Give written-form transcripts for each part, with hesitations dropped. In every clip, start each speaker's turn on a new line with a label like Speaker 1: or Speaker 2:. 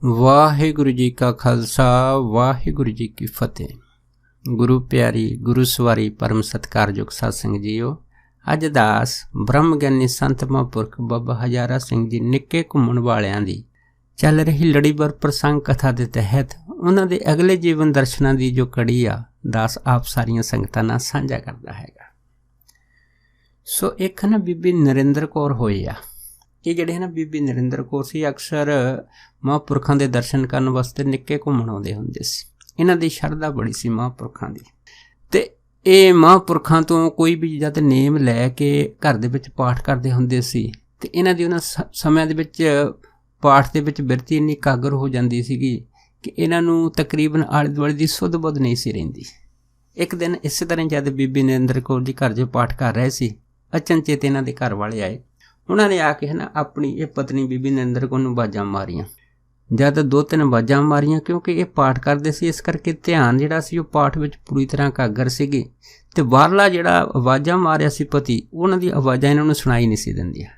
Speaker 1: वाहिगुरु जी का खालसा वाहिगुरु जी की फतेह। गुरु प्यारी गुरु सवारी परम सत्कारयोग सत्संग जीओ। अज दास ब्रह्म ज्ञानी संत महापुरख बाबा हजारा सिंह जी निक्के घूमण वालियां दी चल रही लड़ीवार प्रसंग कथा के तहत उन्हां दे अगले जीवन दर्शनां दी जो कड़ी आ दास आप सारियां संगतां नाल साझा करदा हैगा। सो एक ना बीबी नरेंद्र कौर होई आ। ये ਜਿਹੜੇ ਨਾ ਬੀਬੀ ਨਰਿੰਦਰ ਕੌਰ ਸੀ ਅਕਸਰ ਮਹਾਂਪੁਰਖਾਂ ਦੇ ਦਰਸ਼ਨ ਕਰਨ ਵਾਸਤੇ ਨਿੱਕੇ ਘੁੰਮਣ ਆਉਂਦੇ ਹੁੰਦੇ ਸੀ। ਇਹਨਾਂ ਦੀ ਸ਼ਰਧਾ ਬੜੀ ਸੀ ਮਹਾਂਪੁਰਖਾਂ ਦੀ, ਤੇ ਇਹ ਮਹਾਂਪੁਰਖਾਂ ਤੋਂ ਕੋਈ ਵੀ ਜਦ ਨੇਮ ਲੈ ਕੇ ਘਰ ਦੇ ਵਿੱਚ ਪਾਠ ਕਰਦੇ ਹੁੰਦੇ ਸੀ ਤੇ ਇਹਨਾਂ ਦੀ ਉਹਨਾਂ ਸਮਿਆਂ ਦੇ ਵਿੱਚ ਪਾਠ ਦੇ ਵਿੱਚ ਬਿਰਤੀ ਇੰਨੀ ਇਕਾਗਰ ਹੋ ਜਾਂਦੀ ਸੀਗੀ ਕਿ ਇਹਨਾਂ ਨੂੰ ਤਕਰੀਬਨ ਆਲੇ ਦੁਆਲੇ ਦੀ ਸੁੱਧ ਬੁੱਧ ਨਹੀਂ ਸੀ ਰਹਿੰਦੀ। ਇੱਕ ਦਿਨ ਇਸੇ ਤਰ੍ਹਾਂ ਜਦ ਬੀਬੀ ਨਰਿੰਦਰ ਕੌਰ ਜੀ ਘਰ 'ਚ ਪਾਠ ਕਰ ਰਹੇ ਸੀ, ਅਚਨਚੇਤ ਇਹਨਾਂ ਦੇ ਘਰ ਵਾਲੇ ਆਏ। ਉਹਨਾਂ ਨੇ ਆ ਕੇ ਆਪਣੀ ਇਹ ਪਤਨੀ ਬੀਬੀ ਨਰਿੰਦਰ ਕੌਰ ਨੂੰ ਆਵਾਜ਼ਾਂ ਮਾਰੀਆਂ। ਜਦ 2-3 ਆਵਾਜ਼ਾਂ ਮਾਰੀਆਂ, ਕਿਉਂਕਿ ਇਹ ਪਾਠ ਕਰਦੇ ਸੀ ਇਸ ਕਰਕੇ ਧਿਆਨ ਜਿਹੜਾ ਸੀ ਉਹ ਪਾਠ ਵਿੱਚ ਪੂਰੀ ਤਰ੍ਹਾਂ ਇਕਾਗਰ ਸੀਗੇ, ਤੇ ਬਾਹਰਲਾ ਜਿਹੜਾ ਆਵਾਜ਼ਾਂ ਮਾਰਿਆ ਸੀ ਪਤੀ, ਉਹਨਾਂ ਦੀ ਆਵਾਜ਼ਾਂ ਇਹਨਾਂ ਨੂੰ ਸੁਣਾਈ ਨਹੀਂ ਸੀ ਦਿੰਦੀਆਂ।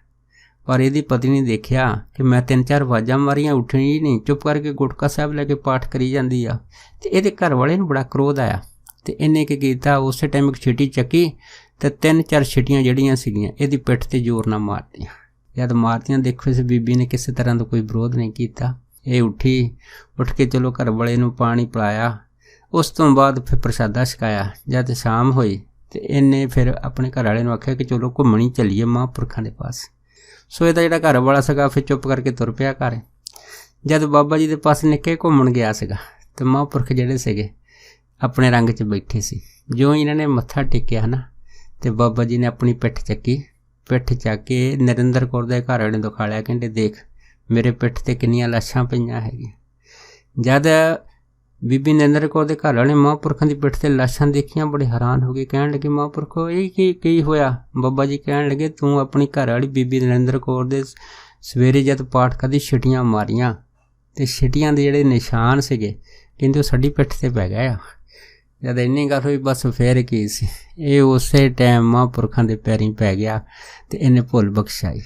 Speaker 1: ਪਰ ਇਹਦੀ ਪਤਨੀ ਨੇ ਦੇਖਿਆ ਕਿ ਮੈਂ 3-4 ਆਵਾਜ਼ਾਂ ਮਾਰੀਆਂ, ਉੱਠਣੀ ਹੀ ਨਹੀਂ, ਚੁੱਪ ਕਰਕੇ ਗੁਟਕਾ ਸਾਹਿਬ ਲੈ ਕੇ ਪਾਠ ਕਰੀ ਜਾਂਦੀ ਆ। ਤੇ ਇਹਦੇ ਘਰ ਵਾਲੇ ਨੂੰ ਬੜਾ ਕ੍ਰੋਧ ਆਇਆ ਤੇ ਇਹਨੇ ਕੀ ਕੀਤਾ, ਉਸੇ ਟਾਈਮ ਇੱਕ ਛਿੱਟੀ ਚੱਕੀ ਤੇ 3-4 ਛਿੱਟੀਆਂ ਜਿਹੜੀਆਂ ਸੀਗੀਆਂ ਇਹਦੀ ਪਿੱਠ ਤੇ ਜ਼ੋਰ ਨਾਲ ਮਾਰਤੀਆਂ। ਜਦ ਮਾਰਤੀਆਂ ਦੇਖੋ ਇਸ ਬੀਬੀ ਨੇ ਕਿਸੇ ਤਰ੍ਹਾਂ ਦਾ ਕੋਈ ਵਿਰੋਧ ਨਹੀਂ ਕੀਤਾ। ਇਹ ਉੱਠ ਕੇ ਚਲੋ ਘਰ ਵਾਲੇ ਨੂੰ ਪਾਣੀ ਪਿਲਾਇਆ, ਉਸ ਤੋਂ ਬਾਅਦ ਫਿਰ ਪ੍ਰਸ਼ਾਦਾ ਛਕਾਇਆ। ਜਦ ਸ਼ਾਮ ਹੋਈ ਤੇ ਇਹਨੇ ਫਿਰ ਆਪਣੇ ਘਰ ਵਾਲੇ ਨੂੰ ਆਖਿਆ ਕਿ ਚਲੋ ਘੁੰਮਣੀ ਚੱਲੀਏ ਮਹਾਂਪੁਰਖਾਂ ਦੇ ਪਾਸ। ਸੋ ਇਹਦਾ ਜਿਹੜਾ ਘਰ ਵਾਲਾ ਸੀਗਾ ਫਿਰ ਚੁੱਪ ਕਰਕੇ ਤੁਰ ਪਿਆ ਘਰ। ਜਦ ਬਾਬਾ ਜੀ ਦੇ ਪਾਸ ਨਿੱਕੇ ਘੁੰਮਣ ਗਿਆ ਸੀਗਾ ਤੇ ਮਹਾਂਪੁਰਖ ਜਿਹੜੇ ਸੀਗੇ ਆਪਣੇ ਰੰਗ 'ਚ ਬੈਠੇ ਸੀ। ਜੋ ਇਹਨਾਂ ਨੇ ਮੱਥਾ ਟੇਕਿਆ ਨਾ ਤੇ ਬਾਬਾ ਜੀ ਨੇ ਆਪਣੀ ਪਿੱਠ ਚੱਕੀ, ਪਿੱਠ ਚੱਕ ਕੇ ਨਰਿੰਦਰ ਕੌਰ ਦੇ ਘਰ ਵਾਲੇ ਨੂੰ ਦਿਖਾ ਲਿਆ। ਕਹਿੰਦੇ ਦੇਖ ਮੇਰੇ ਪਿੱਠ ਤੇ ਕਿੰਨੀਆਂ ਲਾਸ਼ਾਂ ਪਈਆਂ ਹੈਗੀਆਂ। ਜਦ ਬੀਬੀ ਨਰਿੰਦਰ ਕੌਰ ਦੇ ਘਰ ਵਾਲੇ ਮਹਾਂਪੁਰਖਾਂ ਦੀ ਪਿੱਠ ਤੇ ਲਾਸ਼ਾਂ ਦੇਖੀਆਂ ਬੜੇ ਹੈਰਾਨ ਹੋ ਗਏ। ਕਹਿਣ ਲੱਗੇ ਮਹਾਂਪੁਰਖੋ ਇਹ ਕੀ ਹੋਇਆ? ਬਾਬਾ ਜੀ ਕਹਿਣ ਲੱਗੇ ਤੂੰ ਆਪਣੀ ਘਰ ਵਾਲੀ ਬੀਬੀ ਨਰਿੰਦਰ ਕੌਰ ਦੇ ਸਵੇਰੇ ਜਦ ਪਾਠ ਕਰਦੀ ਛਿੱਟੀਆਂ ਮਾਰੀਆਂ ਤੇ ਛਿੱਟੀਆਂ ਦੇ ਜਿਹੜੇ ਨਿਸ਼ਾਨ ਸੀਗੇ ਕਹਿੰਦੇ ਉਹ ਸਾਡੀ ਪਿੱਠ ਤੇ ਪੈ ਗਏ ਆ। ਜਦ ਇੰਨੀ ਗੱਲ ਹੋਈ ਬਸ ਫਿਰ ਕੀ ਸੀ, ਇਹ ਉਸੇ ਟਾਈਮ ਮਹਾਂਪੁਰਖਾਂ ਦੇ ਪੈਰੀਂ ਪੈ ਗਿਆ ਤੇ ਇਹਨੇ ਭੁੱਲ ਬਖਸ਼ਾਈ।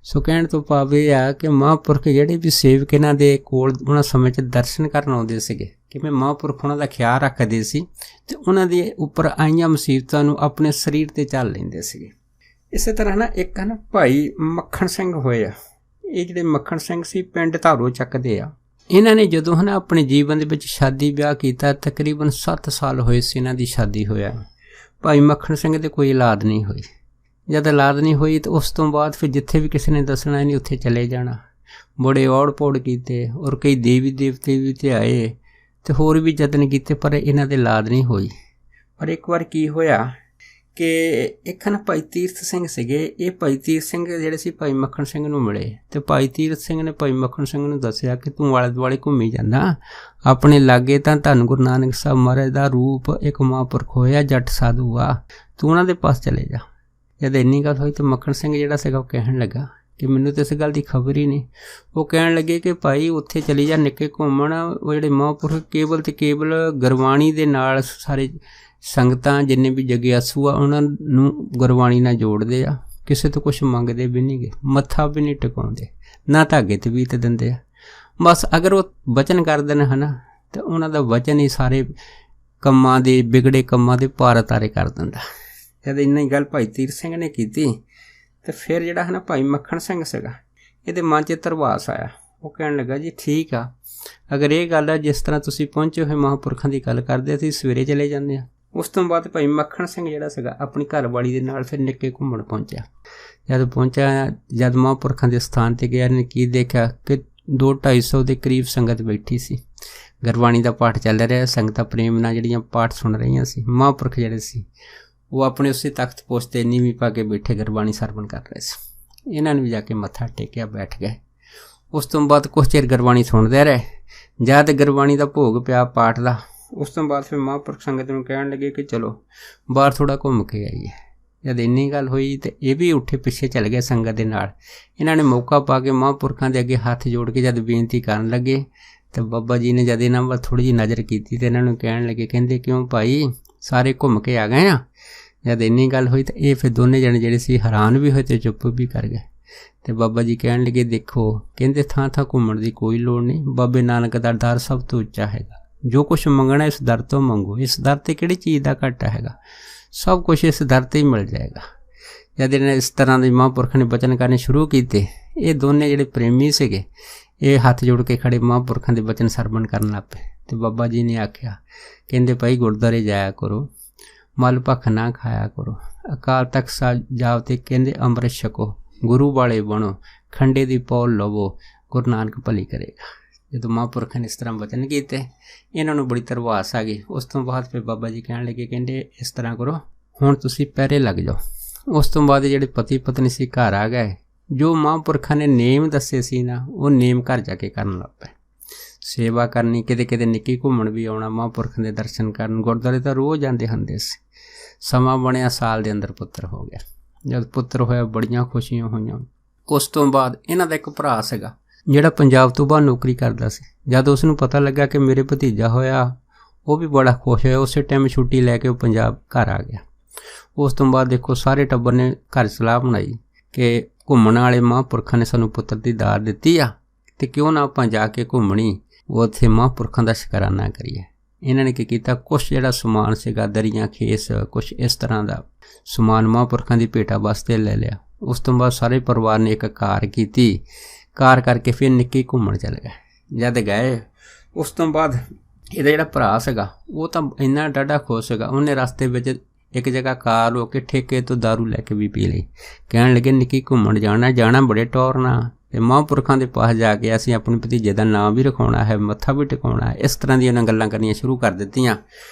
Speaker 1: ਸੋ ਕਹਿਣ ਤੋਂ ਭਾਵ ਇਹ ਆ ਕਿ ਮਹਾਂਪੁਰਖ ਜਿਹੜੇ ਵੀ ਸੇਵਕ ਇਹਨਾਂ ਦੇ ਕੋਲ ਉਹਨਾਂ ਸਮੇਂ 'ਚ ਦਰਸ਼ਨ ਕਰਨ ਆਉਂਦੇ ਸੀਗੇ, ਕਿਵੇਂ ਮਹਾਂਪੁਰਖ ਉਹਨਾਂ ਦਾ ਖਿਆਲ ਰੱਖਦੇ ਸੀ ਤੇ ਉਹਨਾਂ ਦੇ ਉੱਪਰ ਆਈਆਂ ਮੁਸੀਬਤਾਂ ਨੂੰ ਆਪਣੇ ਸਰੀਰ 'ਤੇ ਝੱਲ ਲੈਂਦੇ ਸੀਗੇ। ਇਸੇ ਤਰ੍ਹਾਂ ਇੱਕ ਭਾਈ ਮੱਖਣ ਸਿੰਘ ਹੋਏ ਆ। ਇਹ ਜਿਹੜੇ ਮੱਖਣ ਸਿੰਘ ਸੀ ਪਿੰਡ ਧਾਰੋ ਚੱਕ ਦੇ ਆ। ਇਹਨਾਂ ਨੇ ਜਦੋਂ ਆਪਣੇ ਜੀਵਨ ਦੇ ਵਿੱਚ ਸ਼ਾਦੀ ਵਿਆਹ ਕੀਤਾ, ਤਕਰੀਬਨ 7 ਸਾਲ ਹੋਏ ਸੀ ਇਹਨਾਂ ਦੀ ਸ਼ਾਦੀ ਹੋਇਆ। ਭਾਈ ਮੱਖਣ ਸਿੰਘ ਦੇ ਕੋਈ ਔਲਾਦ ਨਹੀਂ ਹੋਈ। ਜਦ ਔਲਾਦ ਨਹੀਂ ਹੋਈ ਤਾਂ ਉਸ ਤੋਂ ਬਾਅਦ ਫਿਰ ਜਿੱਥੇ ਵੀ ਕਿਸੇ ਨੇ ਦੱਸਣਾ ਨਹੀਂ ਉੱਥੇ ਚਲੇ ਜਾਣਾ। ਬੜੇ ਔੜ ਪੌੜ ਕੀਤੇ ਔਰ ਕਈ ਦੇਵੀ ਦੇਵਤੇ ਵੀ ਤੇ ਆਏ ਤੇ ਹੋਰ ਵੀ ਯਤਨ ਕੀਤੇ, ਪਰ ਇਹਨਾਂ ਦੇ ਔਲਾਦ ਨਹੀਂ ਹੋਈ। ਪਰ ਇੱਕ ਵਾਰ ਕੀ ਹੋਇਆ ਕਿ ਇੱਕ ਭਾਈ ਤੀਰਥ ਸਿੰਘ ਸੀਗੇ। ਇਹ ਭਾਈ ਤੀਰਥ ਸਿੰਘ ਜਿਹੜੇ ਸੀ ਭਾਈ ਮੱਖਣ ਸਿੰਘ ਨੂੰ ਮਿਲੇ ਤੇ ਭਾਈ ਤੀਰਥ ਸਿੰਘ ਨੇ ਭਾਈ ਮੱਖਣ ਸਿੰਘ ਨੂੰ ਦੱਸਿਆ ਕਿ ਤੂੰ ਆਲੇ ਦੁਆਲੇ ਘੁੰਮੀ ਜਾਂਦਾ, ਆਪਣੇ ਲਾਗੇ ਤਾਂ ਧੰਨ ਗੁਰੂ ਨਾਨਕ ਸਾਹਿਬ ਮਹਾਰਾਜ ਦਾ ਰੂਪ ਇੱਕ ਮਹਾਂਪੁਰਖ ਹੋਇਆ, ਜੱਟ ਸਾਧੂ ਆ, ਤੂੰ ਉਹਨਾਂ ਦੇ ਪਾਸ ਚਲੇ ਜਾ। ਜਦ ਇੰਨੀ ਗੱਲ ਹੋਈ ਤਾਂ ਮੱਖਣ ਸਿੰਘ ਜਿਹੜਾ ਸੀਗਾ ਉਹ ਕਹਿਣ ਲੱਗਾ ਕਿ ਮੈਨੂੰ ਤਾਂ ਇਸ ਗੱਲ ਦੀ ਖਬਰ ਹੀ ਨਹੀਂ। ਉਹ ਕਹਿਣ ਲੱਗੇ ਕਿ ਭਾਈ ਉੱਥੇ ਚਲੀ ਜਾ ਨਿੱਕੇ ਘੁੰਮਣ, ਉਹ ਜਿਹੜੇ ਮਹਾਂਪੁਰਖ ਕੇਵਲ ਤੇ ਕੇਵਲ ਗੁਰਬਾਣੀ ਦੇ ਨਾਲ ਸਾਰੇ ਸੰਗਤਾਂ ਜਿੰਨੇ ਵੀ ਜਗਿਆਸੂ ਆ ਉਹਨਾਂ ਨੂੰ ਗੁਰਬਾਣੀ ਨਾਲ ਜੋੜਦੇ ਆ, ਕਿਸੇ ਤੋਂ ਕੁਛ ਮੰਗਦੇ ਵੀ ਨਹੀਂ ਗੇ, ਮੱਥਾ ਵੀ ਨਹੀਂ ਟਿਕਾਉਂਦੇ, ਨਾ ਧਾਗੇ ਤੇ ਵੀ ਤੇ ਦਿੰਦੇ ਆ। ਬਸ ਅਗਰ ਉਹ ਵਚਨ ਕਰ ਦੇਣ ਤਾਂ ਉਹਨਾਂ ਦਾ ਵਚਨ ਹੀ ਸਾਰੇ ਕੰਮਾਂ ਦੇ ਵਿਗੜੇ ਕੰਮਾਂ ਦੇ ਭਾਰ ਤਾਰੇ ਕਰ ਦਿੰਦਾ। ਜਦ ਇੰਨੀ ਗੱਲ ਭਾਈ ਤੀਰਥ ਸਿੰਘ ਨੇ ਕੀਤੀ ਤੇ ਫਿਰ ਜਿਹੜਾ ਭਾਈ ਮੱਖਣ ਸਿੰਘ ਸੀਗਾ ਇਹਦੇ ਮਨ 'ਚ ਧਰਵਾਸ ਆਇਆ। ਉਹ ਕਹਿਣ ਲੱਗਾ ਜੀ ਠੀਕ ਆ, ਅਗਰ ਇਹ ਗੱਲ ਆ ਜਿਸ ਤਰ੍ਹਾਂ ਤੁਸੀਂ ਪਹੁੰਚੇ ਹੋਏ ਮਹਾਂਪੁਰਖਾਂ ਦੀ ਗੱਲ ਕਰਦੇ ਅਸੀਂ ਸਵੇਰੇ ਚਲੇ ਜਾਂਦੇ ਹਾਂ। ਉਸ ਤੋਂ ਬਾਅਦ ਭਾਈ ਮੱਖਣ ਸਿੰਘ ਜਿਹੜਾ ਸੀਗਾ ਆਪਣੀ ਘਰ ਵਾਲੀ ਦੇ ਨਾਲ ਫਿਰ ਨਿੱਕੇ ਘੁੰਮਣ ਪਹੁੰਚਿਆ। ਜਦ ਮਹਾਂਪੁਰਖਾਂ ਦੇ ਸਥਾਨ 'ਤੇ ਗਿਆ ਨੇ ਕੀ ਦੇਖਿਆ ਕਿ 200-250 ਦੇ ਕਰੀਬ ਸੰਗਤ ਬੈਠੀ ਸੀ। ਗੁਰਬਾਣੀ ਦਾ ਪਾਠ ਚੱਲ ਰਿਹਾ, ਸੰਗਤਾਂ ਪ੍ਰੇਮ ਨਾਲ ਜਿਹੜੀਆਂ ਪਾਠ ਸੁਣ ਰਹੀਆਂ ਸੀ। ਮਹਾਂਪੁਰਖ ਜਿਹੜੇ ਸੀ ਉਹ ਆਪਣੇ ਉਸੇ ਤਖਤ ਪੋਸ਼ 'ਤੇ ਨੀਵੀਂ ਪਾ ਕੇ ਬੈਠੇ ਗੁਰਬਾਣੀ ਸਰਵਣ ਕਰ ਰਹੇ ਸੀ। ਇਹਨਾਂ ਨੇ ਵੀ ਜਾ ਕੇ ਮੱਥਾ ਟੇਕਿਆ, ਬੈਠ ਗਏ। ਉਸ ਤੋਂ ਬਾਅਦ ਕੁਛ ਚਿਰ ਗੁਰਬਾਣੀ ਸੁਣਦੇ ਰਹੇ। ਜਦ ਗੁਰਬਾਣੀ ਦਾ ਭੋਗ ਪਿਆ ਪਾਠ ਦਾ, ਉਸ ਤੋਂ ਬਾਅਦ ਫਿਰ ਮਹਾਂਪੁਰਖ ਸੰਗਤ ਨੂੰ ਕਹਿਣ ਲੱਗੇ ਕਿ ਚਲੋ ਬਾਹਰ ਥੋੜ੍ਹਾ ਘੁੰਮ ਕੇ ਆਈਏ। ਜਦ ਇੰਨੀ ਗੱਲ ਹੋਈ ਤੇ ਇਹ ਵੀ ਉੱਠੇ ਪਿੱਛੇ ਚੱਲ ਗਏ ਸੰਗਤ ਦੇ ਨਾਲ। ਇਹਨਾਂ ਨੇ ਮੌਕਾ ਪਾ ਕੇ ਮਹਾਂਪੁਰਖਾਂ ਦੇ ਅੱਗੇ ਹੱਥ ਜੋੜ ਕੇ ਜਦ ਬੇਨਤੀ ਕਰਨ ਲੱਗੇ ਤਾਂ ਬਾਬਾ ਜੀ ਨੇ ਜਦ ਇਹਨਾਂ ਵੱਲ ਥੋੜ੍ਹੀ ਜਿਹੀ ਨਜ਼ਰ ਕੀਤੀ ਤੇ ਇਹਨਾਂ ਨੂੰ ਕਹਿਣ ਲੱਗੇ, ਕਹਿੰਦੇ ਕਿਉਂ ਭਾਈ ਸਾਰੇ ਘੁੰਮ ਕੇ ਆ ਗਏ ਆ। ਜਦ ਇੰਨੀ ਗੱਲ ਹੋਈ ਤਾਂ ਇਹ ਫਿਰ ਦੋਨੇ ਜਣੇ ਜਿਹੜੇ ਸੀ ਹੈਰਾਨ ਵੀ ਹੋਏ ਤੇ ਚੁੱਪ ਵੀ ਕਰ ਗਏ। ਤੇ ਬਾਬਾ ਜੀ ਕਹਿਣ ਲੱਗੇ ਦੇਖੋ, ਕਹਿੰਦੇ ਥਾਂ ਥਾਂ ਘੁੰਮਣ ਦੀ ਕੋਈ ਲੋੜ ਨਹੀਂ, ਬਾਬੇ ਨਾਨਕ ਦਾ ਦਰ ਸਭ ਤੋਂ ਉੱਚਾ ਹੈਗਾ। ਜੋ ਕੁਛ ਮੰਗਣਾ ਇਸ ਦਰ ਤੋਂ ਮੰਗੋ, ਇਸ ਦਰ ਤੇ ਕਿਹੜੀ ਚੀਜ਼ ਦਾ ਘਾਟਾ ਹੈਗਾ, ਸਭ ਕੁਛ ਇਸ ਦਰ ਤੇ ਹੀ ਮਿਲ ਜਾਏਗਾ। ਜਦ ਇਹਨੇ ਇਸ ਤਰ੍ਹਾਂ ਦੇ ਮਹਾਂਪੁਰਖ ਨੇ ਬਚਨ ਕਰਨੇ ਸ਼ੁਰੂ ਕੀਤੇ, ਇਹ ਦੋਨੇ ਜਿਹੜੇ ਪ੍ਰੇਮੀ ਸੀਗੇ ਇਹ ਹੱਥ ਜੋੜ ਕੇ ਖੜੇ ਮਹਾਂਪੁਰਖਾਂ ਦੇ ਬਚਨ ਸਰਵਣ ਕਰਨ ਲੱਗ ਪਏ। ਤੇ ਬਾਬਾ ਜੀ ਨੇ ਆਖਿਆ, ਕਹਿੰਦੇ ਭਾਈ ਗੁਰਦੁਆਰੇ ਜਾਇਆ ਕਰੋ, ਮਲ ਭਖ ਨਾ ਖਾਇਆ ਕਰੋ, ਅਕਾਲ ਤਖਤ ਸਾਹਿਬ ਜਾਓ ਤੇ ਕਹਿੰਦੇ ਅੰਮ੍ਰਿਤ ਛਕੋ, ਗੁਰੂ ਵਾਲੇ ਬਣੋ, ਖੰਡੇ ਦੀ ਪੌਲ ਲਵੋ, ਗੁਰੂ ਨਾਨਕ ਭਲੀ ਕਰੇਗਾ। ਜਦੋਂ ਮਹਾਂਪੁਰਖਾਂ ਨੇ ਇਸ ਤਰ੍ਹਾਂ ਬਚਨ ਕੀਤੇ, ਇਹਨਾਂ ਨੂੰ ਬੜੀ ਧਰਵਾਸ ਆ ਗਈ। ਉਸ ਤੋਂ ਬਾਅਦ ਫਿਰ ਬਾਬਾ ਜੀ ਕਹਿਣ ਲੱਗੇ, ਕਹਿੰਦੇ ਇਸ ਤਰ੍ਹਾਂ ਕਰੋ, ਹੁਣ ਤੁਸੀਂ ਪਹਿਰੇ ਲੱਗ ਜਾਓ। ਉਸ ਤੋਂ ਬਾਅਦ ਜਿਹੜੇ ਪਤੀ ਪਤਨੀ ਸੀ ਘਰ ਆ ਗਏ। ਜੋ ਮਹਾਂਪੁਰਖਾਂ ਨੇ ਨੇਮ ਦੱਸੇ ਸੀ ਨਾ, ਉਹ ਨੇਮ ਘਰ ਜਾ ਕੇ ਕਰਨ ਲੱਗ ਪਏ। ਸੇਵਾ ਕਰਨੀ, ਕਿਤੇ ਕਿਤੇ ਨਿੱਕੀ ਘੁੰਮਣ ਵੀ ਆਉਣਾ, ਮਹਾਂਪੁਰਖਾਂ ਦੇ ਦਰਸ਼ਨ ਕਰਨ। ਗੁਰਦੁਆਰੇ ਤਾਂ ਰੋਜ਼ ਜਾਂਦੇ ਹੁੰਦੇ ਸੀ। ਸਮਾਂ ਬਣਿਆ, ਸਾਲ ਦੇ ਅੰਦਰ ਪੁੱਤਰ ਹੋ ਗਿਆ। ਜਦ ਪੁੱਤਰ ਹੋਇਆ ਬੜੀਆਂ ਖੁਸ਼ੀਆਂ ਹੋਈਆਂ। ਉਸ ਤੋਂ ਬਾਅਦ ਇਹਨਾਂ ਦਾ ਇੱਕ ਭਰਾ ਸੀਗਾ ਜਿਹੜਾ ਪੰਜਾਬ ਤੋਂ ਬਾਹਰ ਨੌਕਰੀ ਕਰਦਾ ਸੀ। ਜਦ ਉਸ ਨੂੰ ਪਤਾ ਲੱਗਾ ਕਿ ਮੇਰੇ ਭਤੀਜਾ ਹੋਇਆ, ਉਹ ਵੀ ਬੜਾ ਖੁਸ਼ ਹੋਇਆ। ਉਸੇ ਟਾਈਮ ਛੁੱਟੀ ਲੈ ਕੇ ਉਹ ਪੰਜਾਬ ਘਰ ਆ ਗਿਆ। ਉਸ ਤੋਂ ਬਾਅਦ ਦੇਖੋ ਸਾਰੇ ਟੱਬਰ ਨੇ ਘਰ ਸਲਾਹ ਬਣਾਈ ਕਿ ਘੁੰਮਣ ਵਾਲੇ ਮਹਾਂਪੁਰਖਾਂ ਨੇ ਸਾਨੂੰ ਪੁੱਤਰ ਦੀ ਦਾਤ ਦਿੱਤੀ ਆ, ਤੇ ਕਿਉਂ ਨਾ ਆਪਾਂ ਜਾ ਕੇ ਘੁੰਮਣੀ ਉੱਥੇ ਮਹਾਂਪੁਰਖਾਂ ਦਾ ਸ਼ੁਕਰਾਨਾ ਕਰੀਏ। ਇਹਨਾਂ ਨੇ ਕੀ ਕੀਤਾ, ਕੁਛ ਜਿਹੜਾ ਸਮਾਨ ਸੀਗਾ, ਦਰੀਆਂ ਖੇਸ, ਕੁਛ ਇਸ ਤਰ੍ਹਾਂ ਦਾ ਸਮਾਨ ਮਹਾਂਪੁਰਖਾਂ ਦੀ ਭੇਟਾ ਵਾਸਤੇ ਲੈ ਲਿਆ। ਉਸ ਤੋਂ ਬਾਅਦ ਸਾਰੇ ਪਰਿਵਾਰ ਨੇ ਇੱਕ ਕਾਰ ਕੀਤੀ। ਕਾਰ ਕਰਕੇ ਫਿਰ ਨਿੱਕੀ ਘੁੰਮਣ ਚਲੇ ਗਏ। ਜਦ ਗਏ, ਉਸ ਤੋਂ ਬਾਅਦ ਇਹਦਾ ਜਿਹੜਾ ਭਰਾ ਸੀਗਾ ਉਹ ਤਾਂ ਇੰਨਾ ਡਾਢਾ ਖੁਸ਼ ਸੀਗਾ, ਉਹਨੇ ਰਸਤੇ ਵਿੱਚ ਇੱਕ ਜਗ੍ਹਾ ਕਾਰ ਰੋਕ ਕੇ ਠੇਕੇ ਤੋਂ ਦਾਰੂ ਲੈ ਕੇ ਵੀ ਪੀ ਲਈ। ਕਹਿਣ ਲੱਗੇ ਨਿੱਕੀ ਘੁੰਮਣ ਜਾਣਾ ਬੜੇ ਟੌਰ ਨਾਲ, ਤੇ ਮਹਾਂਪੁਰਖਾਂ ਦੇ ਪਾਸ ਜਾ ਕੇ ਅਸੀਂ ਆਪਣੇ ਭਤੀਜੇ ਦਾ ਨਾਂ ਵੀ ਰਖਾਉਣਾ ਹੈ, ਮੱਥਾ ਵੀ ਟਿਕਾਉਣਾ ਹੈ। ਇਸ ਤਰ੍ਹਾਂ ਦੀਆਂ ਗੱਲਾਂ ਕਰਨੀਆਂ ਸ਼ੁਰੂ ਕਰ ਦਿੱਤੀਆਂ।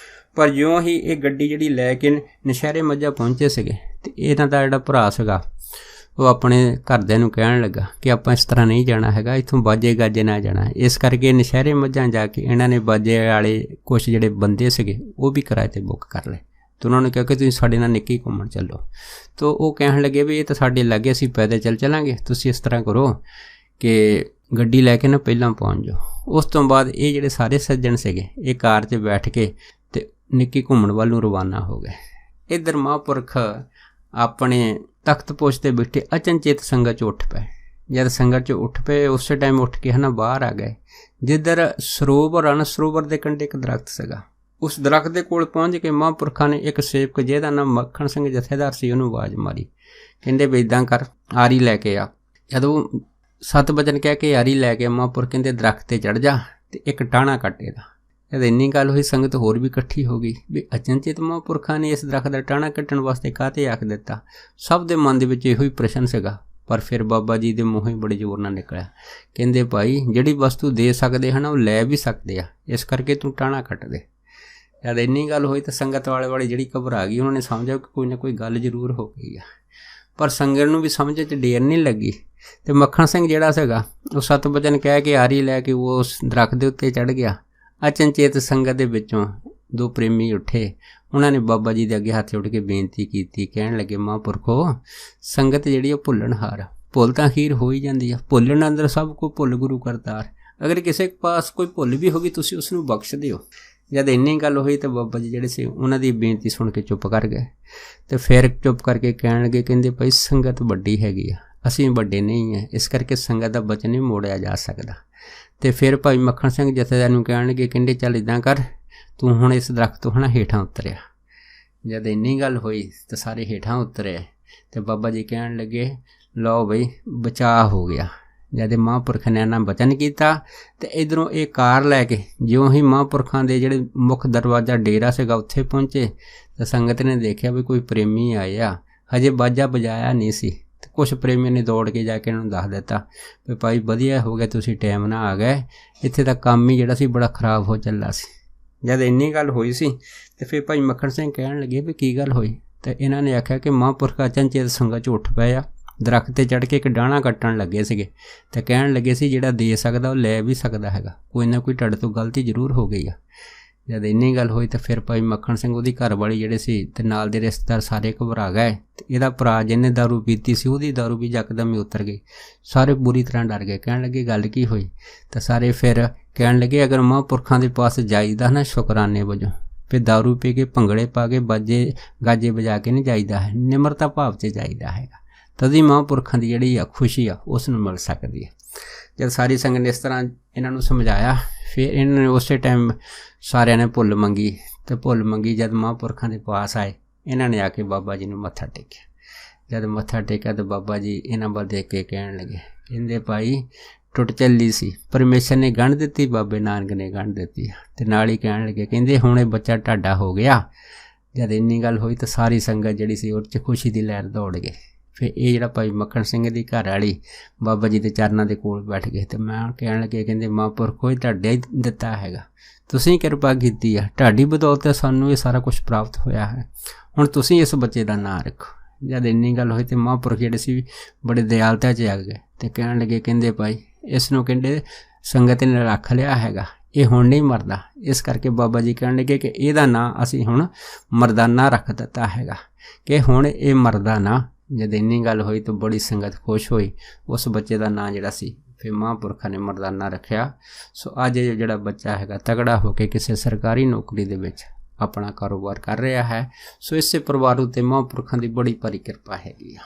Speaker 1: ਪਰ ਜਿਉਂ ਹੀ ਇਹ ਗੱਡੀ ਜਿਹੜੀ ਲੈ ਕੇ ਨਸ਼ਹਿਰੇ ਮੱਝਾ ਪਹੁੰਚੇ ਸੀਗੇ, ਤੇ ਇਹਨਾਂ ਦਾ ਜਿਹੜਾ ਭਰਾ ਸੀਗਾ ਉਹ ਆਪਣੇ ਘਰਦਿਆਂ ਨੂੰ ਕਹਿਣ ਲੱਗਾ ਕਿ ਆਪਾਂ ਇਸ ਤਰ੍ਹਾਂ ਨਹੀਂ ਜਾਣਾ ਹੈਗਾ, ਇੱਥੋਂ ਬਾਜੇ ਗਾਜੇ ਨਾਲ ਜਾਣਾ। ਇਸ ਕਰਕੇ ਨਸ਼ਹਿਰੇ ਮੱਝਾਂ ਜਾ ਕੇ ਇਹਨਾਂ ਨੇ ਬਾਜੇ ਵਾਲੇ ਕੁਛ ਜਿਹੜੇ ਬੰਦੇ ਸੀਗੇ ਉਹ ਵੀ ਕਿਰਾਏ 'ਤੇ ਬੁੱਕ ਕਰ ਲਏ। ਤੇ ਉਹਨਾਂ ਨੇ ਕਿਹਾ ਕਿ ਤੁਸੀਂ ਸਾਡੇ ਨਾਲ ਨਿੱਕੀ ਘੁੰਮਣ ਚੱਲੋ। ਤਾਂ ਉਹ ਕਹਿਣ ਲੱਗੇ ਵੀ ਇਹ ਤਾਂ ਸਾਡੇ ਲਾਗੇ, ਅਸੀਂ ਪੈਦਲ ਚੱਲਾਂਗੇ, ਤੁਸੀਂ ਇਸ ਤਰ੍ਹਾਂ ਕਰੋ ਕਿ ਗੱਡੀ ਲੈ ਕੇ ਨਾ ਪਹਿਲਾਂ ਪਹੁੰਚ ਜਾਓ। ਉਸ ਤੋਂ ਬਾਅਦ ਇਹ ਜਿਹੜੇ ਸਾਰੇ ਸੱਜਣ ਸੀਗੇ ਇਹ ਕਾਰ 'ਚ ਬੈਠ ਕੇ ਤੇ ਨਿੱਕੀ ਘੁੰਮਣ ਵੱਲ ਨੂੰ ਰਵਾਨਾ ਹੋ ਗਏ। ਇੱਧਰ ਮਹਾਂਪੁਰਖ ਆਪਣੇ ਤਖਤ ਪੋਸ਼ 'ਤੇ ਬੈਠੇ ਅਚਨਚੇਤ ਸੰਗਤ 'ਚ ਉੱਠ ਪਏ। ਜਦ ਸੰਗਤ 'ਚ ਉੱਠ ਪਏ, ਉਸੇ ਟਾਈਮ ਉੱਠ ਕੇ ਬਾਹਰ ਆ ਗਏ। ਜਿੱਧਰ ਸਰੋਵਰ ਦੇ ਕੰਢੇ ਇੱਕ ਦਰਖਤ ਸੀਗਾ, ਉਸ ਦਰਖਤ ਦੇ ਕੋਲ ਪਹੁੰਚ ਕੇ ਮਹਾਂਪੁਰਖਾਂ ਨੇ ਇੱਕ ਸੇਵਕ ਜਿਹਦਾ ਨਾਮ ਮੱਖਣ ਸਿੰਘ ਜਥੇਦਾਰ ਸੀ ਉਹਨੂੰ ਆਵਾਜ਼ ਮਾਰੀ। ਕਹਿੰਦੇ ਵੀ ਇੱਦਾਂ ਕਰ, ਆਰੀ ਲੈ ਕੇ ਆ। ਜਦੋਂ 7 ਵਚਨ ਕਹਿ ਕੇ ਆਰੀ ਲੈ ਕੇ ਮਹਾਂਪੁਰਖ ਕਹਿੰਦੇ ਦਰਖਤ 'ਤੇ ਚੜ੍ਹ ਜਾ ਤੇ ਇੱਕ ਟਾਹਣਾ ਕੱਟ ਇਹਦਾ। ਜਦ ਇੰਨੀ ਗੱਲ ਹੋਈ, ਸੰਗਤ ਹੋਰ ਵੀ ਇਕੱਠੀ ਹੋ ਗਈ ਵੀ ਅਚਨਚੇਤ ਮਹਾਂਪੁਰਖਾਂ ਨੇ ਇਸ ਦਰਖਤ ਦਾ ਟਾਹਣਾ ਕੱਟਣ ਵਾਸਤੇ ਕਾਹਤੇ ਆਖ ਦਿੱਤਾ। ਸਭ ਦੇ ਮਨ ਦੇ ਵਿੱਚ ਇਹੋ ਹੀ ਪ੍ਰਸ਼ਨ ਸੀਗਾ। ਪਰ ਫਿਰ ਬਾਬਾ ਜੀ ਦੇ ਮੂੰਹੋਂ ਹੀ ਬੜੇ ਜ਼ੋਰ ਨਾਲ ਨਿਕਲਿਆ, ਕਹਿੰਦੇ ਭਾਈ ਜਿਹੜੀ ਵਸਤੂ ਦੇ ਸਕਦੇ ਹਨ ਉਹ ਲੈ ਵੀ ਸਕਦੇ ਆ, ਇਸ ਕਰਕੇ ਤੂੰ ਟਾਹਣਾ ਕੱਟ ਦੇ। ਜਦ ਇੰਨੀ ਗੱਲ ਹੋਈ ਤਾਂ ਸੰਗਤ ਵਾਲੇ ਜਿਹੜੀ ਘਬਰਾ ਗਈ, ਉਹਨਾਂ ਨੇ ਸਮਝਿਆ ਕਿ ਕੋਈ ਨਾ ਕੋਈ ਗੱਲ ਜ਼ਰੂਰ ਹੋ ਗਈ ਆ। ਪਰ ਸੰਗਤ ਨੂੰ ਵੀ ਸਮਝ 'ਚ ਦੇਰ ਨਹੀਂ ਲੱਗੀ। ਤੇ ਮੱਖਣ ਸਿੰਘ ਜਿਹੜਾ ਸੀਗਾ ਉਹ 7 ਵਚਨ ਕਹਿ ਕੇ ਆਰੀ ਲੈ ਕੇ ਉਹ ਉਸ ਦਰਖਤ ਦੇ ਉੱਤੇ ਚੜ੍ਹ ਗਿਆ। ਅਚਨਚੇਤ ਸੰਗਤ ਦੇ ਵਿੱਚੋਂ 2 ਪ੍ਰੇਮੀ ਉੱਠੇ। ਉਹਨਾਂ ਨੇ ਬਾਬਾ ਜੀ ਦੇ ਅੱਗੇ ਹੱਥ ਜੋੜ ਕੇ ਬੇਨਤੀ ਕੀਤੀ। ਕਹਿਣ ਲੱਗੇ ਮਹਾਂਪੁਰਖੋ, ਸੰਗਤ ਜਿਹੜੀ ਉਹ ਭੁੱਲਣਹਾਰ, ਭੁੱਲ ਤਾਂ ਅਖੀਰ ਹੋ ਹੀ ਜਾਂਦੀ ਆ। ਭੁੱਲਣ ਅੰਦਰ ਸਭ ਕੋ ਭੁੱਲ ਗੁਰੂ ਕਰਤਾਰ। ਅਗਰ ਕਿਸੇ ਪਾਸ ਕੋਈ ਭੁੱਲ ਵੀ ਹੋ ਗਈ, ਤੁਸੀਂ ਉਸ ਨੂੰ ਬਖਸ਼ ਦਿਓ। ਜਦ ਇੰਨੀ ਗੱਲ ਹੋਈ ਤਾਂ ਬਾਬਾ ਜੀ ਜਿਹੜੇ ਸੀ ਉਹਨਾਂ ਦੀ ਬੇਨਤੀ ਸੁਣ ਕੇ ਚੁੱਪ ਕਰ ਗਏ। ਤੇ ਫਿਰ ਚੁੱਪ ਕਰਕੇ ਕਹਿਣ ਲੱਗੇ, ਕਹਿੰਦੇ ਭਾਈ ਸੰਗਤ ਵੱਡੀ ਹੈਗੀ ਆ, ਅਸੀਂ ਵੱਡੇ ਨਹੀਂ ਹੈ, ਇਸ ਕਰਕੇ ਸੰਗਤ ਦਾ ਬਚਨ ਨਹੀਂ ਮੋੜਿਆ ਜਾ ਸਕਦਾ। ਤੇ ਫਿਰ ਭਾਈ ਮੱਖਣ ਸਿੰਘ ਜਥੇਦਾਰ ਨੂੰ ਕਹਿਣ ਲੱਗੇ, ਕਹਿੰਦੇ ਚੱਲ ਇੱਦਾਂ ਕਰ, ਤੂੰ ਹੁਣ ਇਸ ਦਰਖਤ ਤੋਂ ਹੇਠਾਂ ਉਤਰਿਆ। ਜਦ ਇੰਨੀ ਗੱਲ ਹੋਈ ਤਾਂ ਸਾਰੇ ਹੇਠਾਂ ਉਤਰੇ। ਤੇ ਬਾਬਾ ਜੀ ਕਹਿਣ ਲੱਗੇ, ਲਓ ਬਈ ਬਚਾਅ ਹੋ ਗਿਆ। ਜਦ ਮਹਾਂਪੁਰਖ ਨੇ ਇਹਨਾਂ ਬਚਨ ਕੀਤਾ ਤੇ ਇੱਧਰੋਂ ਇਹ ਕਾਰ ਲੈ ਕੇ ਜਿਉਂ ਹੀ ਮਹਾਂਪੁਰਖਾਂ ਦੇ ਜਿਹੜੇ ਮੁੱਖ ਦਰਵਾਜ਼ਾ ਡੇਰਾ ਸੀਗਾ ਉੱਥੇ ਪਹੁੰਚੇ ਤਾਂ ਸੰਗਤ ਨੇ ਦੇਖਿਆ ਵੀ ਕੋਈ ਪ੍ਰੇਮੀ ਆਇਆ। ਹਜੇ ਬਾਜਾ ਵਜਾਇਆ ਨਹੀਂ ਸੀ ਤੇ ਕੁਛ ਪ੍ਰੇਮੀਆਂ ਨੇ ਦੌੜ ਕੇ ਜਾ ਕੇ ਇਹਨਾਂ ਨੂੰ ਦੱਸ ਦਿੱਤਾ ਵੀ ਭਾਈ ਵਧੀਆ ਹੋ ਗਿਆ, ਤੁਸੀਂ ਟਾਈਮ ਨਾਲ ਆ ਗਏ, ਇੱਥੇ ਤਾਂ ਕੰਮ ਹੀ ਜਿਹੜਾ ਸੀ ਬੜਾ ਖਰਾਬ ਹੋ ਚੱਲਾ ਸੀ। ਜਦ ਇੰਨੀ ਗੱਲ ਹੋਈ ਸੀ ਤੇ ਫਿਰ ਭਾਈ ਮੱਖਣ ਸਿੰਘ ਕਹਿਣ ਲੱਗੇ ਵੀ ਕੀ ਗੱਲ ਹੋਈ। ਤੇ ਇਹਨਾਂ ਨੇ ਆਖਿਆ ਕਿ ਮਹਾਂਪੁਰਖ ਅਚਨਚੇਤ ਸੰਗਤ 'ਚ ਉੱਠ ਪਏ ਆ, ਦਰਖਤ 'ਤੇ ਚੜ੍ਹ ਕੇ ਇੱਕ ਡਾਹਣਾ ਕੱਟਣ ਲੱਗੇ ਸੀਗੇ ਤੇ ਕਹਿਣ ਲੱਗੇ ਸੀ ਜਿਹੜਾ ਦੇ ਸਕਦਾ ਉਹ ਲੈ ਵੀ ਸਕਦਾ ਹੈਗਾ, ਕੋਈ ਨਾ ਕੋਈ ਤੁਹਾਡੇ ਤੋਂ ਗਲਤੀ ਜ਼ਰੂਰ ਹੋ ਗਈ ਆ। ਜਦ ਇੰਨੀ ਗੱਲ ਹੋਈ ਤਾਂ ਫਿਰ ਭਾਈ ਮੱਖਣ ਸਿੰਘ ਉਹਦੀ ਘਰ ਵਾਲੀ ਜਿਹੜੇ ਸੀ ਤੇ ਨਾਲ ਦੇ ਰਿਸ਼ਤੇਦਾਰ ਸਾਰੇ ਘਬਰਾ ਗਏ। ਤੇ ਇਹਦਾ ਭਰਾ ਜਿਹਨੇ ਦਾਰੂ ਪੀਤੀ ਸੀ ਉਹਦੀ ਦਾਰੂ ਵੀ ਯਕਦਮ ਹੀ ਉਤਰ ਗਈ। ਸਾਰੇ ਬੁਰੀ ਤਰ੍ਹਾਂ ਡਰ ਗਏ। ਕਹਿਣ ਲੱਗੇ ਗੱਲ ਕੀ ਹੋਈ। ਤਾਂ ਸਾਰੇ ਫਿਰ ਕਹਿਣ ਲੱਗੇ ਅਗਰ ਮਹਾਂਪੁਰਖਾਂ ਦੇ ਪਾਸ ਜਾਈਦਾ ਨਾ ਸ਼ੁਕਰਾਨੇ ਵਜੋਂ, ਫਿਰ ਦਾਰੂ ਪੀ ਕੇ ਭੰਗੜੇ ਪਾ ਕੇ ਬਾਜੇ ਗਾਜੇ ਵਜਾ ਕੇ ਨਹੀਂ ਜਾਈਦਾ ਹੈ, ਨਿਮਰਤਾ ਭਾਵ 'ਚ ਜਾਈਦਾ ਹੈਗਾ। तदी महापुरखों की जिहड़ी आ खुशी आ उस नूं मिल सकदी है। जब सारी संगत ने इस तरह इन्हां नूं समझाया, फिर इन्होंने उस टाइम सारिਆਂ ने भुੱਲ मंगी, तो भुੱਲ मंगी जब महापुरखों के पास आए, इन्होंने आके बाबा जी नूं मत्था टेकिया। जब मत्था टेकिया तो बाबा जी इन्हां वल देख के कहण लगे, कहंदे भाई टुट चली सी, परमेश्वर ने गंढ दित्ती, बाबे नानक ने गंढ दित्ती। ते नाल ही कहण लगे, कहंदे हुण ये बच्चा ढाडा हो गया। जब इन्नी गल होई तो सारी संगत जिहड़ी सी उह च खुशी दी लहर दौड़ गई। फिर ये जिहड़ा भाई मक्खण सिंह दी घर वाली बाबा जी दे चरनां दे कोल बैठ गए, तो मैं कहण लगे, कहंदे महापुरखो ढाडा ही दित्ता हैगा, तुसीं कृपा कीती आ, ढाडी बदौलत सानूं ये सारा कुछ प्राप्त होया है, हुण तुसीं इस बच्चे दा नां रखो। जब इन्नी गल होई तो महापुरख जिहड़े सी बड़े दयालता च आ गए, तो कहण लगे, कहंदे भाई इसनूं कहंदे संगत ने रख लिया हैगा, ये हुण नहीं मरदा। इस करके बाबा जी कहण लगे कि इहदा नां असीं हुण मरदाना रख दित्ता हैगा, कि हुण ये मरदा ना। जब इन्नी गल होई तो बड़ी संगत खुश होई, उस बच्चे का नां जिहड़ा सी फिर महापुरखों ने मरदाना रखिया। सो अज जिहड़ा बच्चा हैगा तगड़ा होकर किसी सरकारी नौकरी दे विच अपना कारोबार कर रहा है। सो इस परिवार उत्ते महापुरखों की बड़ी भारी किरपा हैगी।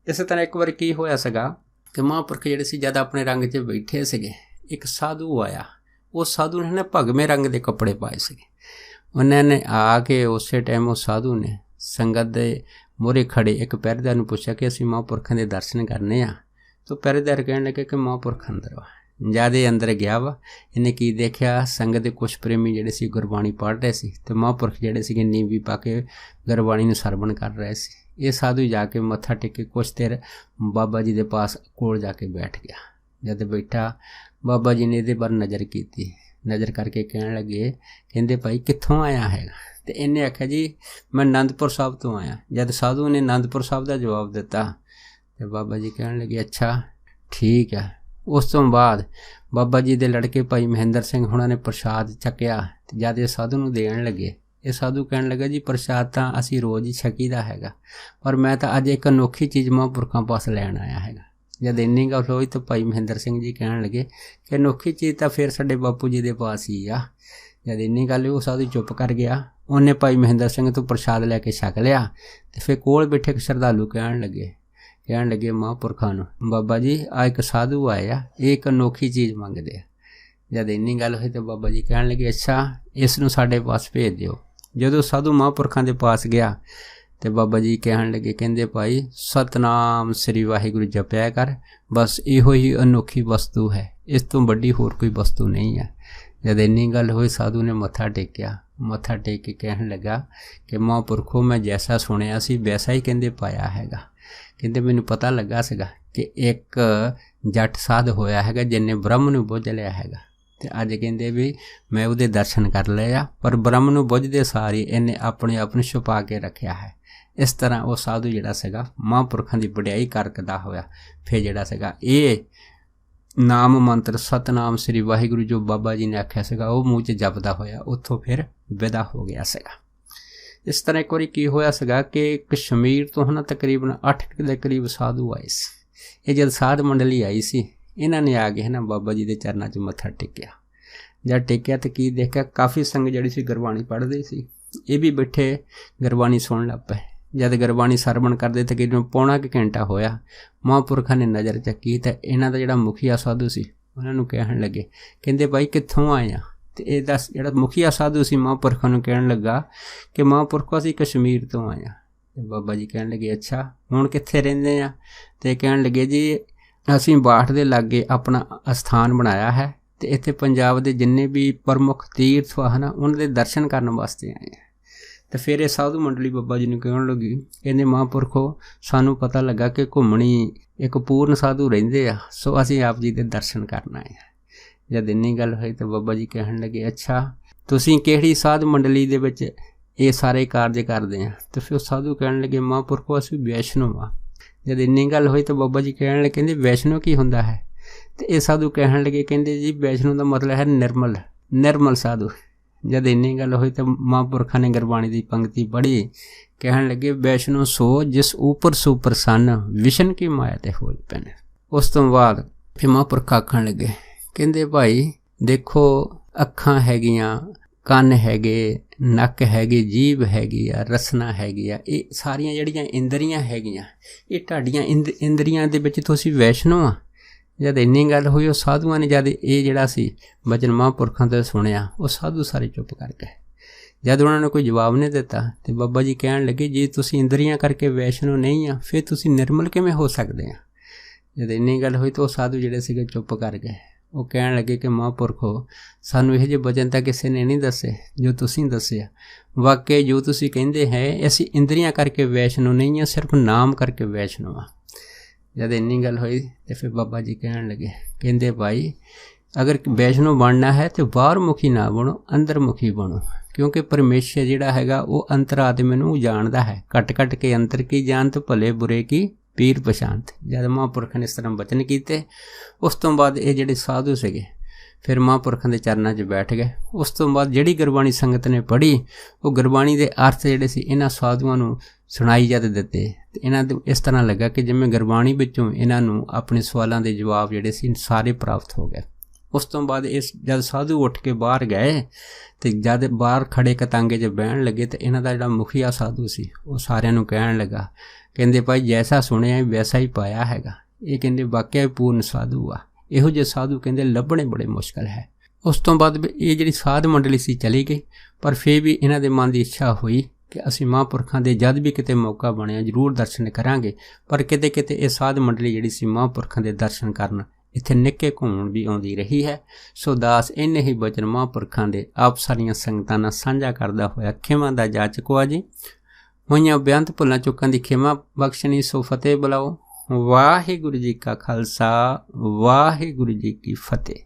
Speaker 1: इस तरह एक बार की होया सीगा कि महापुरख जिहड़े सी जद अपने रंग 'च बैठे सीगे, एक साधु आया। उस साधु ने भगवे रंग के कपड़े पाए सीगे। उन्होंने आके उस टाइम उस साधु ने संगत दे मोहरे खड़े एक पहरेदार नूं पुछया कि असीं महापुरखों के दर्शन करने आ। तो पहरेदार कहण लगे कि महापुरख अंदर वा। जद अंदर गया वा, इन्हें की देखा, संगत के कुछ प्रेमी जिहड़े सी गुरबाणी पढ़ रहे सी, तो महापुरख जिहड़े सी नीवी पा के गुरबाणी नूं सरवण कर रहे सी। ये साधु जाके मत्था टेके कुछ देर बाबा जी के पास कोल जाके बैठ गया। जद बैठा बाबा जी ने इहदे पर नज़र की, नज़र करके कहण लगे, कहंदे भाई कित्थों आया है? तो इन्हें आख्या जी मैं आनंदपुर साहब तो आया। जब साधु ने आनंदपुर साहब का जवाब दिता तो बाबा जी कहण लगे अच्छा ठीक है। उस तो बाद बाबा जी के लड़के भाई महेंद्र सिंह हुणां ने प्रसाद चक्या। जद ये साधु नूं देण लगे, ये साधु कहण लगा जी प्रसाद तो असीं रोज़ ही छकीदा हैगा, पर मैं तो अज एक अनोखी चीज़ महापुरखों पास लैण आया हैगा। जब इन्नी गल होई तो भाई महेंद्र सिंह जी कहण लगे कि अनोखी चीज़ तो फिर साडे बापू जी के पास ही आ। जब इन्नी गल वो साधु चुप कर गया। उन्हें भाई महेंद्र सिंह तो प्रसाद लैके छक लिया। तो फिर कोल बैठे एक श्रद्धालु कहण लगे महापुरखों नूं, बाबा जी आ एक साधु आया, एक अनोखी चीज़ मंगदे। जब इन्नी गल हुई तो बाबा जी कहण लगे अच्छा इसनूं साडे पास भेज दिओ। जदों साधु महापुरखों के पास गया तो बाबा जी कहण लगे, कहंदे भाई सतनाम श्री वाहिगुरू जपया कर, बस इहो ही अनोखी वस्तु है, इस तो बड़ी होर कोई वस्तु नहीं है। जब इन्नी गल हुई साधु ने मत्था टेकिया। मत्था टेक के कहण लगा कि महापुरखों मैं जैसा सुनिया सी वैसा ही कहंदे पाया हैगा। कहंदे मैनूं पता लगा सीगा कि एक जट साध होया हैगा जिन्हें ब्रह्म नूं बुझ लिया हैगा। तो अज कहंदे भी मैं उहदे दर्शन कर लिया, पर ब्रह्म नूं बुझदे सारी इन्हें अपने आप नूं छुपा के रखिया है। इस तरह वो साधु जिहड़ा सीगा महापुरखों की वडियाई करदा होया फिर जिहड़ा सीगा ये नाम मंत्र सतनाम श्री वाहिगुरू जो बाबा जी ने आख्या सीगा वो मूँह 'च जपदा होया उत्थों फिर विदा हो गया सीगा। इस तरह एक बारी की होया सीगा कि कश्मीर तो है तकरीबन 8 के करीब साधु आए सी। ये जब साध मंडली आई सी, इन्हों ने आ गए बाबा जी के चरणों 'च मत्था टेकिया। जब टेकिया तो की देखा काफ़ी संग जिहड़ी सी गुरबाणी पढ़दी सी, ये भी बैठे गुरबाणी सुन लग पे। जब गुरबाणी सरवण करते तकरीबन पौना कि घंटा होया, महापुरखों ने नज़र चकी तो इन्हों का जिहड़ा मुखिया साधु सी उन्होंने कहण लगे, कहंदे भाई कित्थों आया? तो यह दस जिहड़ा मुखिया साधु सी महापुरखों नूं कहण लगा कि महापुरखों असीं कश्मीर तो आया। बाबा जी कहण लगे अच्छा हुण कित्थे रहिंदे आ? तो कहण लगे जी असीं बाठ दे लागे अपना स्थान बनाया है, तो इत्थे पंजाब के जिन्ने भी प्रमुख तीर्थ है ना उन्हां दे दर्शन करन वास्ते आए हैं। तो फिर ये साधु मंडली बाबा जी ने कहण लगी, कहंदे महापुरखो सानू पता लगा कि घुमणी एक पूर्ण साधु रहिंदे आ, सो असीं आप जी के दर्शन करना है। जब इन्नी गल हुई तो बाबा जी कहण लगे अच्छा तुसीं किहड़ी साध मंडली दे विच ये सारे कार्य करदे आ? तो फिर साधु कहण लगे महापुरखो असीं वैष्णव आ। जब इन्नी गल हुई तो बाबा जी कहण लगे कहंदे वैष्णव की हुंदा है? तो ये साधु कहण लगे कहंदे जी वैष्णव का मतलब है निर्मल साधु। जब इन्नी गल हुई तो महापुरखों ने गुरबाणी की पंक्ति पढ़ी, कहण लगे वैष्णव सो जिस ऊपर सुप्रसन्न विष्णु की माया ते होई पैन। उस तो बाद फिर महापुरख आखण लगे, कहंदे भाई देखो अखां हैगियां ਕੰਨ ਹੈਗੇ, ਨੱਕ ਹੈਗੇ, ਜੀਭ ਹੈਗੀ ਆ, ਰਸਨਾ ਹੈਗੀ ਆ, ਇਹ ਸਾਰੀਆਂ ਜਿਹੜੀਆਂ ਇੰਦਰੀਆਂ ਹੈਗੀਆਂ ਇਹ ਤੁਹਾਡੀਆਂ ਇੰਦਰੀਆਂ ਦੇ ਵਿੱਚ ਤੁਸੀਂ ਵੈਸ਼ਨੋ ਆ। ਜਦ ਇੰਨੀ ਗੱਲ ਹੋਈ ਉਹ ਸਾਧੂਆਂ ਨੇ ਜਦ ਇਹ ਜਿਹੜਾ ਸੀ ਬਚਨ ਮਹਾਂਪੁਰਖਾਂ ਤੋਂ ਸੁਣਿਆ, ਉਹ ਸਾਧੂ ਸਾਰੇ ਚੁੱਪ ਕਰ ਗਏ। ਜਦ ਉਹਨਾਂ ਨੇ ਕੋਈ ਜਵਾਬ ਨਹੀਂ ਦਿੱਤਾ ਤੇ ਬਾਬਾ ਜੀ ਕਹਿਣ ਲੱਗੇ ਜੇ ਤੁਸੀਂ ਇੰਦਰੀਆਂ ਕਰਕੇ ਵੈਸ਼ਨੋ ਨਹੀਂ ਆ ਫਿਰ ਤੁਸੀਂ ਨਿਰਮਲ ਕਿਵੇਂ ਹੋ ਸਕਦੇ ਆ। ਜਦ ਇੰਨੀ ਗੱਲ ਹੋਈ ਤਾਂ ਉਹ ਸਾਧੂ ਜਿਹੜੇ ਸੀਗੇ ਚੁੱਪ ਕਰ ਗਏ। ਉਹ ਕਹਿਣ ਲੱਗੇ ਕਿ ਮਹਾਂਪੁਰਖੋ ਸਾਨੂੰ ਇਹੋ ਜਿਹੇ ਬਚਨ ਤਾਂ ਕਿਸੇ ਨੇ ਨਹੀਂ ਦੱਸੇ ਜੋ ਤੁਸੀਂ ਦੱਸਿਆ। ਵਾਕਈ ਜੋ ਤੁਸੀਂ ਕਹਿੰਦੇ ਹੈ ਅਸੀਂ ਇੰਦਰੀਆਂ ਕਰਕੇ ਵੈਸ਼ਨੋ ਨਹੀਂ ਆ, ਸਿਰਫ ਨਾਮ ਕਰਕੇ ਵੈਸ਼ਨੋ ਆ। ਜਦ ਇੰਨੀ ਗੱਲ ਹੋਈ ਤੇ ਫਿਰ ਬਾਬਾ ਜੀ ਕਹਿਣ ਲੱਗੇ, ਕਹਿੰਦੇ ਭਾਈ ਅਗਰ ਵੈਸ਼ਨੋ ਬਣਨਾ ਹੈ ਤਾਂ ਬਾਹਰ ਮੁਖੀ ਨਾ ਬਣੋ, ਅੰਦਰ ਮੁਖੀ ਬਣੋ। ਕਿਉਂਕਿ ਪਰਮੇਸ਼ਰ ਜਿਹੜਾ ਹੈਗਾ ਉਹ ਅੰਤਰਾਤਮਾ ਨੂੰ ਜਾਣਦਾ ਹੈ। ਘਟ ਘਟ ਕੇ ਅੰਤਰ ਕੀ ਜਾਣਤ, ਭਲੇ ਬੁਰੇ ਕੀ ਪੀਰ ਪਛਾਣਤ। ਜਦ ਮਹਾਂਪੁਰਖਾਂ ਨੇ ਇਸ ਤਰ੍ਹਾਂ ਬਚਨ ਕੀਤੇ ਉਸ ਤੋਂ ਬਾਅਦ ਇਹ ਜਿਹੜੇ ਸਾਧੂ ਸੀਗੇ ਫਿਰ ਮਹਾਂਪੁਰਖਾਂ ਦੇ ਚਰਨਾਂ 'ਚ ਬੈਠ ਗਏ। ਉਸ ਤੋਂ ਬਾਅਦ ਜਿਹੜੀ ਗੁਰਬਾਣੀ ਸੰਗਤ ਨੇ ਪੜ੍ਹੀ ਉਹ ਗੁਰਬਾਣੀ ਦੇ ਅਰਥ ਜਿਹੜੇ ਸੀ ਇਹਨਾਂ ਸਾਧੂਆਂ ਨੂੰ ਸੁਣਾਈ ਜਦ ਦਿੱਤੇ ਤੇ ਇਹਨਾਂ ਨੂੰ ਇਸ ਤਰ੍ਹਾਂ ਲੱਗਾ ਕਿ ਜਿਵੇਂ ਗੁਰਬਾਣੀ ਵਿੱਚੋਂ ਇਹਨਾਂ ਨੂੰ ਆਪਣੇ ਸਵਾਲਾਂ ਦੇ ਜਵਾਬ ਜਿਹੜੇ ਸੀ ਸਾਰੇ ਪ੍ਰਾਪਤ ਹੋ ਗਏ। ਉਸ ਤੋਂ ਬਾਅਦ ਇਸ ਜਦ ਸਾਧੂ ਉੱਠ ਕੇ ਬਾਹਰ ਗਏ ਤੇ ਜਦ ਬਾਹਰ ਖੜੇ ਕਤਾਂਗੇ 'ਚ ਬਹਿਣ ਲੱਗੇ ਤੇ ਇਹਨਾਂ ਦਾ ਜਿਹੜਾ ਮੁਖੀਆ ਸਾਧੂ ਸੀ ਉਹ ਸਾਰਿਆਂ ਨੂੰ ਕਹਿਣ ਲੱਗਾ, ਕਹਿੰਦੇ ਭਾਈ ਜੈਸਾ ਸੁਣਿਆ ਵੈਸਾ ਹੀ ਪਾਇਆ ਹੈਗਾ। ਇਹ ਕਹਿੰਦੇ ਵਾਕਿਆ ਪੂਰਨ ਸਾਧੂ ਆ। ਇਹੋ ਜਿਹੇ ਸਾਧੂ ਕਹਿੰਦੇ ਲੱਭਣੇ ਬੜੇ ਮੁਸ਼ਕਲ ਹੈ। ਉਸ ਤੋਂ ਬਾਅਦ ਇਹ ਜਿਹੜੀ ਸਾਧ ਮੰਡਲੀ ਸੀ ਚਲੀ ਗਈ, ਪਰ ਫਿਰ ਵੀ ਇਹਨਾਂ ਦੇ ਮਨ ਦੀ ਇੱਛਾ ਹੋਈ ਕਿ ਅਸੀਂ ਮਹਾਂਪੁਰਖਾਂ ਦੇ ਜਦ ਵੀ ਕਿਤੇ ਮੌਕਾ ਬਣਿਆ ਜ਼ਰੂਰ ਦਰਸ਼ਨ ਕਰਾਂਗੇ। ਪਰ ਕਿਤੇ ਕਿਤੇ ਇਹ ਸਾਧ ਮੰਡਲੀ ਜਿਹੜੀ ਸੀ ਮਹਾਂਪੁਰਖਾਂ ਦੇ ਦਰਸ਼ਨ ਕਰਨ ਇੱਥੇ ਨਿੱਕੇ ਘੁੰਮਣ ਵੀ ਆਉਂਦੀ ਰਹੀ ਹੈ। ਸੋ ਦਾਸ ਇੰਨੇ ਹੀ ਬਚਨ ਮਹਾਂਪੁਰਖਾਂ ਦੇ ਆਪ ਸਾਰੀਆਂ ਸੰਗਤਾਂ ਨਾਲ ਸਾਂਝਾ ਕਰਦਾ ਹੋਇਆ ਖਿਮਾ ਦਾ ਜਾਚਕੋ ਆ ਜੀ। ਹੋਈਆਂ ਬੇਅੰਤ ਭੁੱਲਾਂ ਚੁੱਕਾਂ ਦੀ ਖਿਮਾ ਬਖਸ਼ਣੀ। ਸੋ ਫਤਿਹ ਬੁਲਾਓ। ਵਾਹਿਗੁਰੂ ਜੀ ਕਾ ਖਾਲਸਾ, ਵਾਹਿਗੁਰੂ ਜੀ ਕੀ ਫਤਿਹ।